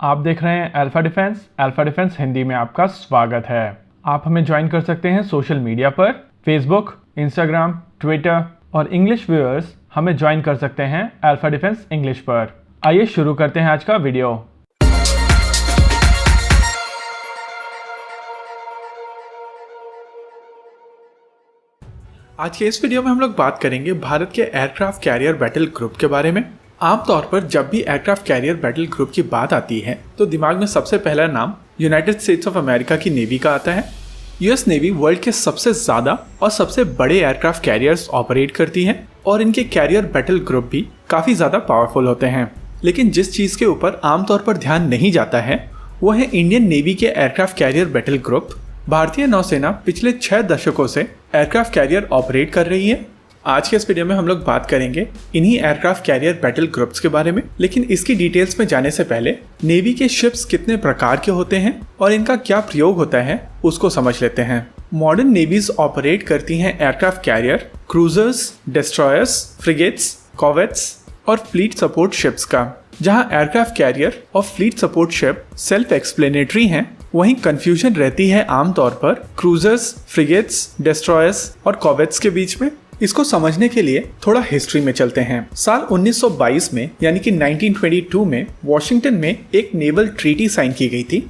आप देख रहे हैं अल्फा डिफेंस हिंदी में आपका स्वागत है। आप हमें ज्वाइन कर सकते हैं सोशल मीडिया पर, फेसबुक, इंस्टाग्राम, ट्विटर और इंग्लिश व्यूअर्स हमें ज्वाइन कर सकते हैं अल्फा डिफेंस इंग्लिश पर। आइए शुरू करते हैं आज का वीडियो। आज के इस वीडियो में हम लोग बात करेंगे भारत के एयरक्राफ्ट कैरियर बैटल ग्रुप के बारे में। आमतौर पर जब भी एयरक्राफ्ट कैरियर बैटल ग्रुप की बात आती है तो दिमाग में सबसे पहला नाम यूनाइटेड स्टेट्स ऑफ अमेरिका की नेवी का आता है। यूएस नेवी वर्ल्ड के सबसे ज़्यादा और सबसे बड़े एयरक्राफ्ट कैरियर्स ऑपरेट करती है और इनके कैरियर बैटल ग्रुप भी काफ़ी ज़्यादा पावरफुल होते हैं। लेकिन जिस चीज़ के ऊपर आमतौर पर ध्यान नहीं जाता है वो है इंडियन नेवी के एयरक्राफ्ट कैरियर बैटल ग्रुप। भारतीय नौसेना पिछले 6 दशकों से एयरक्राफ्ट कैरियर ऑपरेट कर रही है। आज के इस वीडियो में हम लोग बात करेंगे इन्हीं एयरक्राफ्ट कैरियर बैटल ग्रुप्स के बारे में। लेकिन इसकी डिटेल्स में जाने से पहले नेवी के शिप्स कितने प्रकार के होते हैं और इनका क्या प्रयोग होता है उसको समझ लेते हैं। मॉडर्न नेवीज ऑपरेट करती हैं aircraft carrier, cruisers, destroyers, frigates, corvettes और फ्लीट सपोर्ट शिप्स का। जहां एयरक्राफ्ट कैरियर और fleet support ship self explanatory हैं, वहीं कंफ्यूजन रहती है आमतौर पर क्रूजर्स, फ्रिगेट्स, डिस्ट्रॉयर्स और कॉर्वेट्स के बीच में। इसको समझने के लिए थोड़ा हिस्ट्री में चलते हैं। साल 1922 में यानी कि 1922 में वॉशिंगटन में एक नेवल ट्रीटी साइन की गई थी।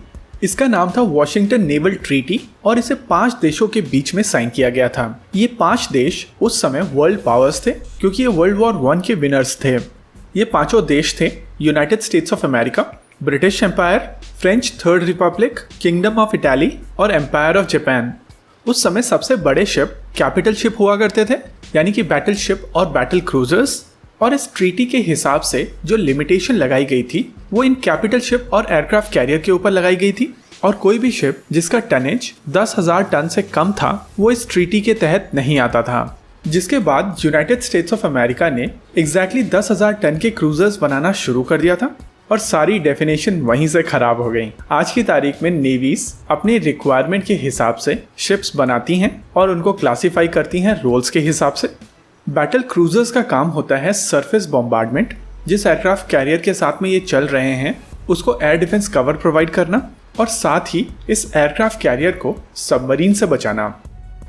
इसका नाम था वॉशिंगटन नेवल ट्रीटी और इसे 5 देशों के बीच में साइन किया गया था। ये 5 देश उस समय वर्ल्ड पावर्स थे क्योंकि ये वर्ल्ड वॉर 1 के विनर्स थे। ये 5 देश थे United States of America, British Empire, French Third Republic, Kingdom of Italy और एम्पायर ऑफ जापान। उस समय सबसे बड़े शिप कैपिटल शिप हुआ करते थे, यानी कि बैटल शिप और बैटल क्रूजर्स। और इस ट्रीटी के हिसाब से जो लिमिटेशन लगाई गई थी वो इन कैपिटल शिप और एयरक्राफ्ट कैरियर के ऊपर लगाई गई थी। और कोई भी शिप जिसका टनेज 10,000 टन से कम था वो इस ट्रीटी के तहत नहीं आता था। जिसके बाद यूनाइटेड स्टेट्स ऑफ अमेरिका ने एग्जैक्टली 10,000 टन के क्रूजर्स बनाना शुरू कर दिया था और सारी डेफिनेशन वहीं से खराब हो गई। आज की तारीख में नेवीज अपनी रिक्वायरमेंट के हिसाब से शिप्स बनाती हैं और उनको क्लासिफाई करती हैं रोल्स के हिसाब से। बैटल क्रूजर्स का काम होता है सरफेस बॉम्बार्डमेंट। जिस एयरक्राफ्ट कैरियर के साथ में ये चल रहे हैं उसको एयर डिफेंस कवर प्रोवाइड करना और साथ ही इस एयरक्राफ्ट कैरियर को सबमरीन से बचाना।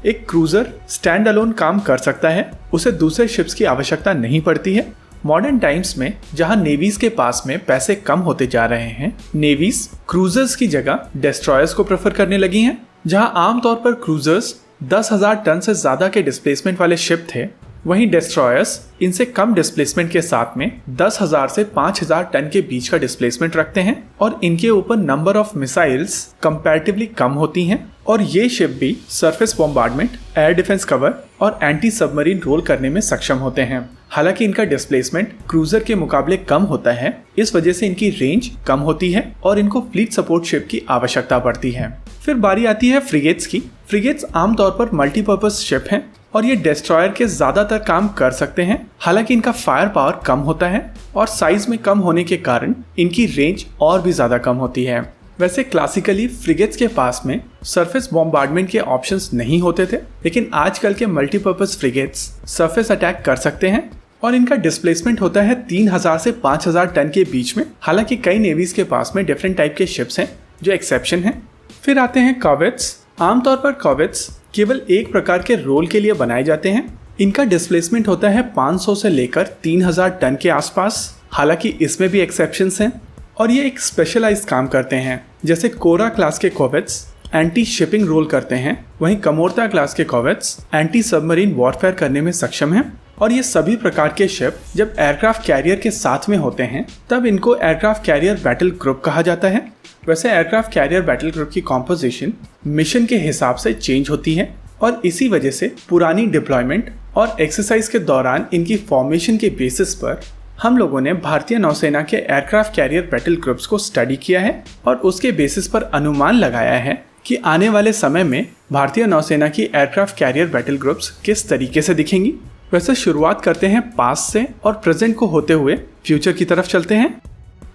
एक क्रूजर स्टैंड अलोन काम कर सकता है, उसे दूसरे शिप्स की आवश्यकता नहीं पड़ती है। मॉडर्न टाइम्स में जहां नेवीज के पास में पैसे कम होते जा रहे हैं, नेवीज क्रूजर्स की जगह डिस्ट्रॉयर्स को प्रेफर करने लगी हैं। जहां आमतौर पर क्रूजर्स 10,000 टन से ज्यादा के डिस्प्लेसमेंट वाले शिप थे, वहीं डिस्ट्रॉयर्स इनसे कम डिस्प्लेसमेंट के साथ में 10,000 से 5,000 टन के बीच का डिस्प्लेसमेंट रखते हैं और इनके ऊपर नंबर ऑफ मिसाइल्स कंपैरेटिवली कम होती हैं। और ये शिप भी surface bombardment, air defence cover और एंटी सबमरीन रोल करने में सक्षम होते हैं। हालांकि इनका डिस्प्लेसमेंट क्रूजर के मुकाबले कम होता है, इस वजह से इनकी रेंज कम होती है और इनको फ्लीट सपोर्ट शिप की आवश्यकता पड़ती है। फिर बारी आती है फ्रिगेट्स की। फ्रिगेट्स आमतौर पर मल्टीपर्पज शिप हैं और ये डिस्ट्रॉयर के ज्यादातर काम कर सकते हैं। हालांकि इनका फायर पावर कम होता है और साइज में कम होने के कारण इनकी रेंज और भी ज्यादा कम होती है। वैसे क्लासिकली फ्रिगेट्स के पास में सरफेस बॉम्बार्डमेंट के ऑप्शंस नहीं होते थे, लेकिन आजकल के मल्टीपर्पज फ्रिगेट्स सरफेस अटैक कर सकते हैं और इनका डिस्प्लेसमेंट होता है 3,000 से 5,000 टन के बीच में। हालांकि कई नेवीज के पास में डिफरेंट टाइप के शिप्स हैं जो एक्सेप्शन हैं। फिर आते हैं कॉर्वेट्स। आमतौर पर कॉर्वेट्स केवल एक प्रकार के रोल के लिए बनाए जाते हैं। इनका डिस्प्लेसमेंट होता है 500 से लेकर 3,000 टन के आसपास। हालांकि इसमें भी एक्सेप्शंस हैं और ये एक स्पेशलाइज्ड काम करते हैं। जैसे कोरा क्लास के कॉर्वेट्स एंटी शिपिंग रोल करते हैं, वहीं कमोर्ता क्लास के कॉर्वेट्स एंटी सबमरीन वॉरफेयर करने में सक्षम हैं। और ये सभी प्रकार के शिप जब एयरक्राफ्ट कैरियर के साथ में होते हैं तब इनको एयरक्राफ्ट कैरियर बैटल ग्रुप कहा जाता है। वैसे एयरक्राफ्ट कैरियर बैटल ग्रुप की कॉम्पोजिशन मिशन के हिसाब से चेंज होती है और इसी वजह से पुरानी डिप्लॉयमेंट और एक्सरसाइज के दौरान इनकी फॉर्मेशन के बेसिस पर हम लोगों ने भारतीय नौसेना के एयरक्राफ्ट कैरियर बैटल ग्रुप्स को स्टडी किया है और उसके बेसिस पर अनुमान लगाया है कि आने वाले समय में भारतीय नौसेना की एयरक्राफ्ट कैरियर बैटल ग्रुप्स किस तरीके से दिखेंगी। वैसे शुरुआत करते हैं पास्ट से और प्रेजेंट को होते हुए फ्यूचर की तरफ चलते हैं।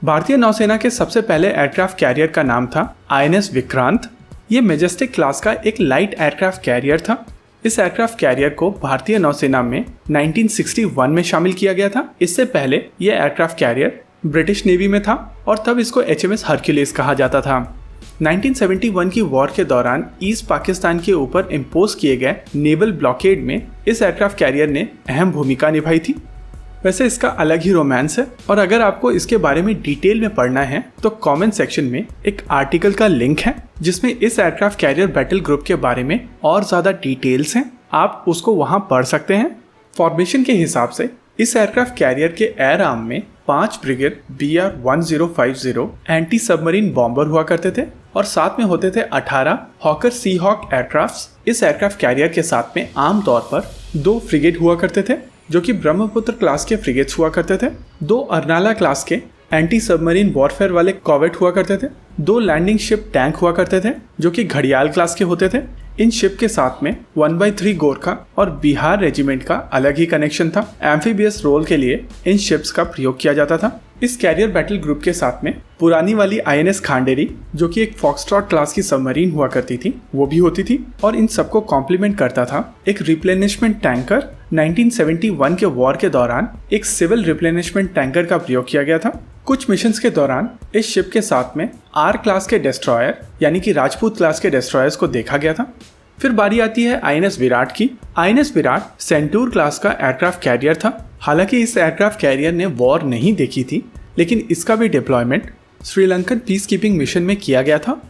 भारतीय नौसेना के सबसे पहले एयरक्राफ्ट कैरियर का नाम था INS विक्रांत। ये मेजेस्टिक क्लास का एक लाइट एयरक्राफ्ट कैरियर था। इस एयरक्राफ्ट कैरियर को भारतीय नौसेना में 1961 में शामिल किया गया था। इससे पहले यह एयरक्राफ्ट कैरियर ब्रिटिश नेवी में था और तब इसको HMS हरक्यूलिस कहा जाता था। 1971 की वॉर के दौरान ईस्ट पाकिस्तान के ऊपर इम्पोज किए गए नेवल ब्लॉकेड में इस एयरक्राफ्ट कैरियर ने अहम भूमिका निभाई थी। वैसे इसका अलग ही रोमांस है और अगर आपको इसके बारे में डिटेल में पढ़ना है तो कमेंट सेक्शन में एक आर्टिकल का लिंक है जिसमें इस एयरक्राफ्ट कैरियर बैटल ग्रुप के बारे में और ज़्यादा डिटेल्स हैं, आप उसको वहाँ पढ़ सकते हैं। फॉर्मेशन के हिसाब से इस एयरक्राफ्ट कैरियर के एयर आर्म में 5 brigade BR-1050 anti submarine bomber हुआ करते थे और साथ में होते थे 18 हॉकर सी हॉक एयरक्राफ्ट। इस एयरक्राफ्ट कैरियर के साथ में आमतौर पर 2 फ्रिगेट हुआ करते थे जो कि ब्रह्मपुत्र क्लास के फ्रिगेट्स हुआ करते थे, 2 अर्नाला क्लास के एंटी सबमरीन वॉरफेयर वाले कॉवेट हुआ करते थे, 2 लैंडिंग शिप टैंक हुआ करते थे जो कि घड़ियाल क्लास के होते थे। इन शिप के साथ में 1/3 गोरखा और बिहार रेजिमेंट का अलग ही कनेक्शन था। एम्फीबियस रोल के लिए इन शिप्स का प्रयोग किया जाता था। इस कैरियर बैटल ग्रुप के साथ में पुरानी वाली INS खांडेरी जो कि एक फॉक्सट्रॉट क्लास की सबमरीन हुआ करती थी वो भी होती थी और इन सबको कॉम्प्लीमेंट करता था एक रिप्लेनिशमेंट टैंकर। 1971 के वॉर के दौरान एक सिविल रिप्लेनिशमेंट टैंकर का प्रयोग किया गया था। कुछ मिशंस के दौरान इस शिप के साथ में R क्लास के डिस्ट्रॉयर यानी कि राजपूत क्लास के डिस्ट्रॉयर्स को देखा गया था। फिर बारी आती है INS विराट की। INS विराट सेंटूर क्लास का एयरक्राफ्ट कैरियर था। हालांकि इस एयरक्राफ्ट कैरियर ने वॉर नहीं देखी थी लेकिन इसका भी deployment Sri Lankan peace keeping mission में किया गया था।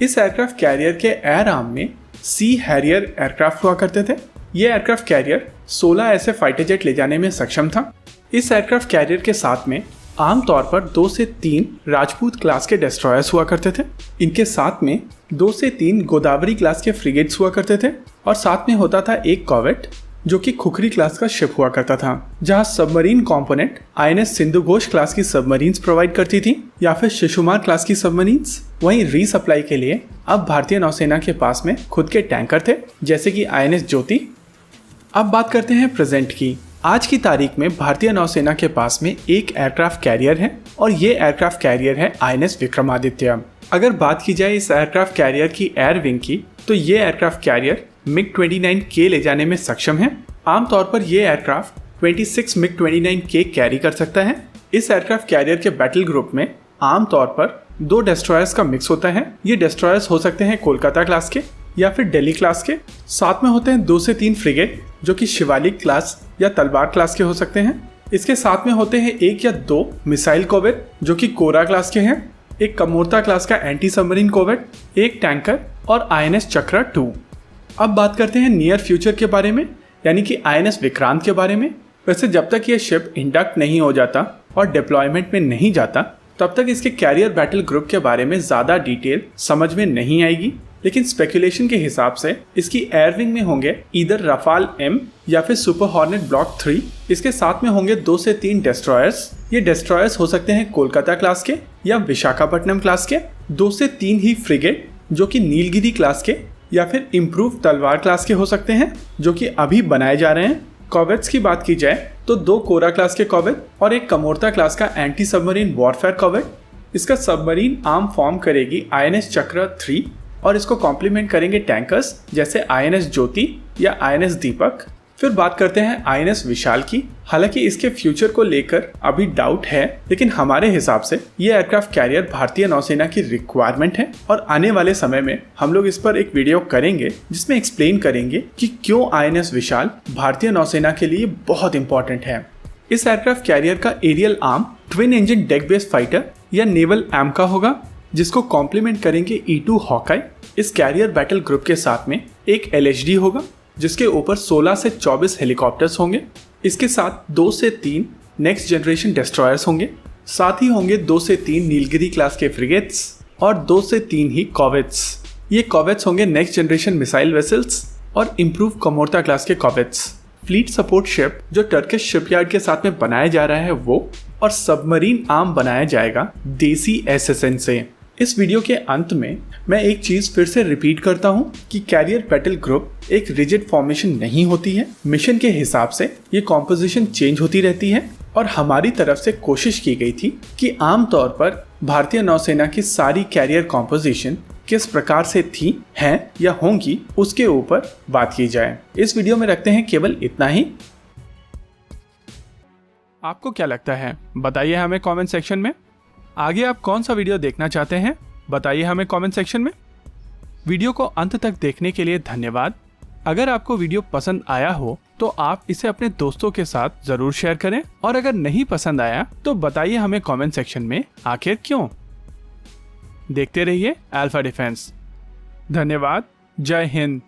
इस एयरक्राफ्ट कैरियर के एयर आर्म में सी हैरियर एयरक्राफ्ट हुआ करते थे। ये एयरक्राफ्ट कैरियर 16 ऐसे फाइटर जेट ले जाने में सक्षम था। इस एयरक्राफ्ट कैरियर के साथ में आमतौर पर 2 से 3 राजपूत क्लास के डिस्ट्रॉयर्स हुआ करते थे। इनके साथ में 2 से 3 गोदावरी क्लास के फ्रिगेट्स हुआ करते थे और साथ में होता था एक कॉवेट जो कि खुखरी क्लास का शिप हुआ करता था, जहां submarine component INS Sindhu Ghosh class की सबमरीन्स प्रोवाइड करती थी या फिर शिशुमार क्लास की सबमरीन्स। वहीं रीसप्लाई के लिए अब भारतीय नौसेना के पास में खुद के टैंकर थे जैसे कि INS ज्योति। अब बात करते हैं प्रेजेंट की। आज की तारीख में भारतीय नौसेना के पास में एक एयरक्राफ्ट कैरियर है और ये एयरक्राफ्ट कैरियर है INS विक्रमादित्य। अगर बात की जाए इस एयरक्राफ्ट कैरियर की एयर विंग की तो ये एयरक्राफ्ट कैरियर MiG-29K ले जाने में सक्षम है। आमतौर पर ये एयरक्राफ्ट 26 MiG-29K कैरी कर सकता है। इस एयरक्राफ्ट कैरियर के बैटल ग्रुप में आमतौर पर 2 डिस्ट्रॉयर्स का मिक्स होता है। ये डिस्ट्रॉयर्स हो सकते हैं कोलकाता क्लास के या फिर दिल्ली क्लास के। साथ में होते हैं 2 से 3 फ्रिगेट जो कि शिवालिक क्लास या तलवार क्लास के हो सकते हैं। इसके साथ में होते हैं 1 या 2 मिसाइल कॉवेट जो कि कोरा क्लास के हैं, एक कमोर्ता क्लास का एंटी सबमरीन कॉवेट, एक टैंकर और INS चक्रा 2। अब बात करते हैं नियर फ्यूचर के बारे में यानी कि INS विक्रांत के बारे में। वैसे जब तक ये शिप इंडक्ट नहीं हो जाता और डिप्लॉयमेंट में नहीं जाता तब तक इसके कैरियर बैटल ग्रुप के बारे में ज़्यादा डिटेल समझ में नहीं आएगी, लेकिन स्पेकुलेशन के हिसाब से इसकी एयर विंग में होंगे इधर रफाल M या फिर सुपर हॉर्नेट ब्लॉक 3। इसके साथ में होंगे 2 से 3 डिस्ट्रॉयर्स। ये डिस्ट्रॉयर्स हो सकते हैं कोलकाता क्लास के या विशाखापट्टनम क्लास के। 2 से 3 ही फ्रिगेट जो कि नीलगिरी क्लास के या फिर इम्प्रूव तलवार क्लास के हो सकते हैं जो कि अभी बनाए जा रहे हैं। कॉवेट्स की बात की जाए तो 2 कोरा क्लास के कॉवेट और एक कमोर्ता क्लास का एंटी सबमरीन वॉरफेयर कॉवेट। इसका सबमरीन आर्म फॉर्म करेगी INS चक्रा 3 और इसको कॉम्प्लीमेंट करेंगे टैंकर्स जैसे INS ज्योति या INS दीपक। फिर बात करते हैं INS विशाल की। हालांकि इसके फ्यूचर को लेकर अभी डाउट है, लेकिन हमारे हिसाब से ये एयरक्राफ्ट कैरियर भारतीय नौसेना की रिक्वायरमेंट है और आने वाले समय में हम लोग इस पर एक वीडियो करेंगे जिसमें एक्सप्लेन करेंगे कि क्यों INS विशाल भारतीय नौसेना के लिए बहुत इंपॉर्टेंट है। इस एयरक्राफ्ट कैरियर का aerial arm twin engine deck based fighter या नेवल एम का होगा जिसको कॉम्प्लीमेंट करेंगे E2 हॉकाई। इस कैरियर बैटल ग्रुप के साथ में एक LHD होगा जिसके ऊपर 16 से 24 हेलीकॉप्टर्स होंगे। इसके साथ 2 से 3 नेक्स्ट जनरेशन डिस्ट्रॉयर्स होंगे। साथ ही होंगे 2 से 3 नीलगिरी क्लास के फ्रिगेट्स और 2 से 3 ही कॉवेट्स। ये कॉवेट्स होंगे नेक्स्ट जनरेशन मिसाइल वेसल्स और इम्प्रूव कमोर्ता क्लास के कॉवेट्स। फ्लीट सपोर्ट शिप जो टर्किश शिपयार्ड के साथ में बनाया जा रहा है वो, और सबमरीन आर्म बनाया जाएगा देसी SSN से। इस वीडियो के अंत में मैं एक चीज फिर से रिपीट करता हूँ कि कैरियर बैटल ग्रुप एक रिजिड फॉर्मेशन नहीं होती है। मिशन के हिसाब से ये कॉम्पोजिशन चेंज होती रहती है और हमारी तरफ से कोशिश की गई थी कि आमतौर पर भारतीय नौसेना की सारी कैरियर कॉम्पोजिशन किस प्रकार से थी, हैं या होंगी, उसके ऊपर बात की जाए। इस वीडियो में रखते हैं केवल इतना ही। आपको क्या लगता है बताइए हमें कमेंट सेक्शन में। आगे आप कौन सा वीडियो देखना चाहते हैं बताइए हमें कमेंट सेक्शन में। वीडियो को अंत तक देखने के लिए धन्यवाद। अगर आपको वीडियो पसंद आया हो तो आप इसे अपने दोस्तों के साथ जरूर शेयर करें, और अगर नहीं पसंद आया तो बताइए हमें कमेंट सेक्शन में आखिर क्यों। देखते रहिए अल्फा डिफेंस। धन्यवाद। जय हिंद।